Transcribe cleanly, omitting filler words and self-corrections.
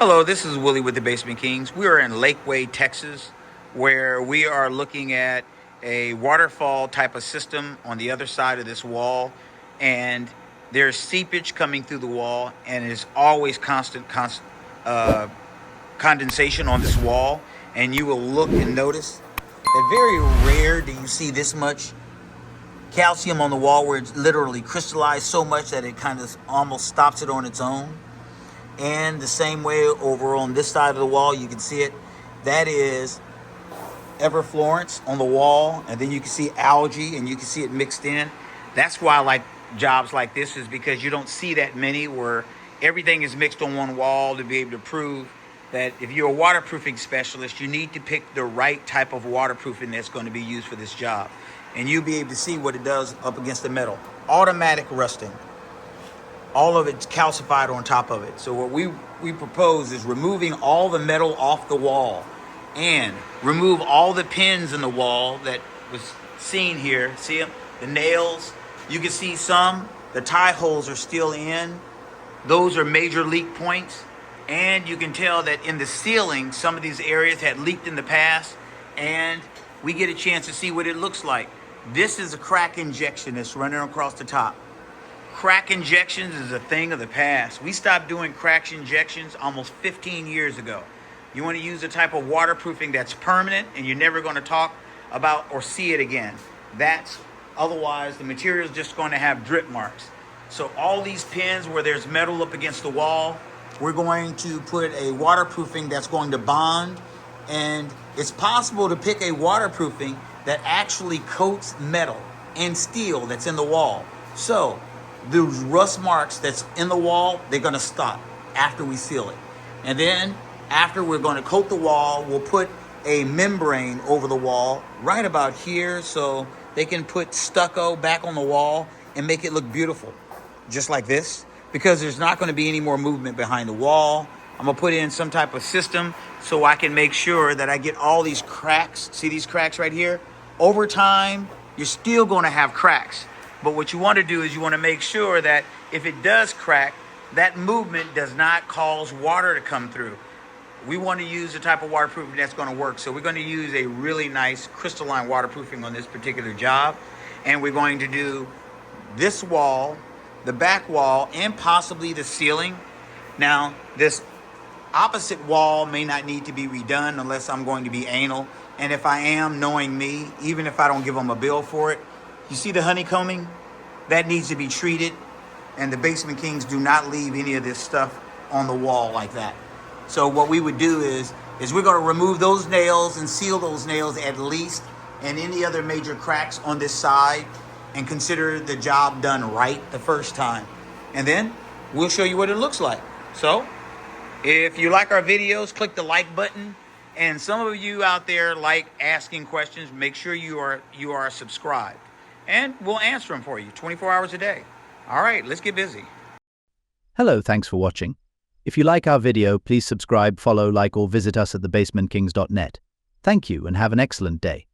Hello, this is Willie with the Basement Kings. We are in Lakeway, Texas, where we are looking at a waterfall type of system on the other side of this wall. And there's seepage coming through the wall, and there's always constant condensation on this wall. And you will look and notice that very rare do you see this much calcium on the wall where it's literally crystallized so much that it kind of almost stops it on its own. And the same way over on this side of the wall, you can see it. That is everflorence on the wall, and then you can see algae, and you can see it mixed in. That's why I like jobs like this, is because you don't see that many where everything is mixed on one wall, to be able to prove that if you're a waterproofing specialist, you need to pick the right type of waterproofing that's going to be used for this job. And you'll be able to see what it does up against the metal. Automatic rusting. All of it's calcified on top of it. So what we propose is removing all the metal off the wall and remove all the pins in the wall that was seen here. See them? The nails. You can see some. The tie holes are still in. Those are major leak points. And you can tell that in the ceiling, some of these areas had leaked in the past, and we get a chance to see what it looks like. This is a crack injection that's running across the top. Crack injections is a thing of the past. We stopped doing crack injections almost 15 years ago. You want to use a type of waterproofing that's permanent, and you're never going to talk about or see it again. Otherwise, the material is just going to have drip marks. So all these pins where there's metal up against the wall, we're going to put a waterproofing that's going to bond. And it's possible to pick a waterproofing that actually coats metal and steel that's in the wall. So those rust marks that's in the wall, they're going to stop after we seal it. And then after we're going to coat the wall, we'll put a membrane over the wall right about here, so they can put stucco back on the wall and make it look beautiful, just like this, because there's not going to be any more movement behind the wall. I'm going to put in some type of system so I can make sure that I get all these cracks. See these cracks right here? Over time, you're still going to have cracks. But what you want to do is you want to make sure that if it does crack, that movement does not cause water to come through. We want to use the type of waterproofing that's going to work. So we're going to use a really nice crystalline waterproofing on this particular job. And we're going to do this wall, the back wall, and possibly the ceiling. Now, this opposite wall may not need to be redone unless I'm going to be anal. And if I am, knowing me, even if I don't give them a bill for it, you see the honeycombing? That needs to be treated. And the Basement Kings do not leave any of this stuff on the wall like that. So what we would do is we're going to remove those nails and seal those nails at least, and any other major cracks on this side, and consider the job done right the first time. And then we'll show you what it looks like. So if you like our videos, click the like button. And some of you out there like asking questions, make sure you are subscribed. And we'll answer them for you 24 hours a day. All right, let's get busy. Hello, thanks for watching. If you like our video, please subscribe, follow, like, or visit us at thebasementkings.net. Thank you and have an excellent day.